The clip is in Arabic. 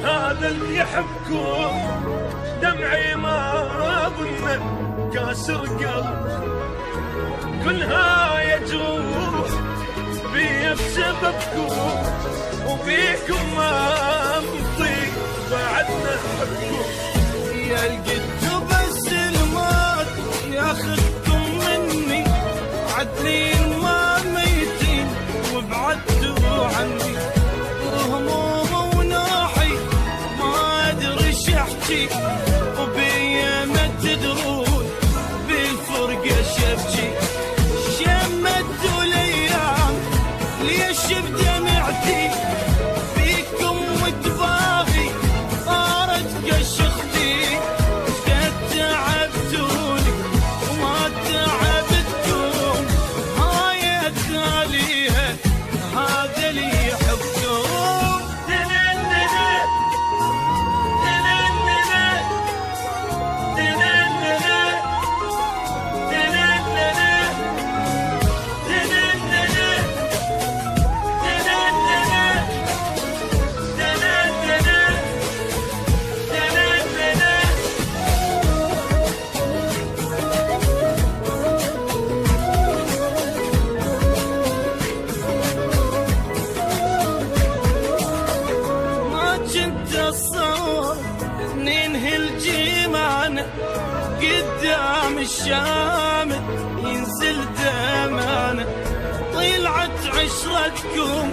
هذا اللي يحبكم دمعي ما ظنه كاسر قلب كلها يجروح بيه بسببكم وبيكم ما نطيق بعدنا نحبكم يا القد بس الموت ياخذكم مني عدلين ما ميتين وبعدوا عني وهموم وناحي ما ادري شحكي وبيا ما تدرون بالفرقه شبكي شمدوا الايام ليش بدمعتي فيكم وتباغي صارت كشختي قد تعبتوني وما تعبتكم هاي التاليها هذا اللي يحبكم ننهي الجيمان قدام الشام ينزل دمانه طلعت عشرتكم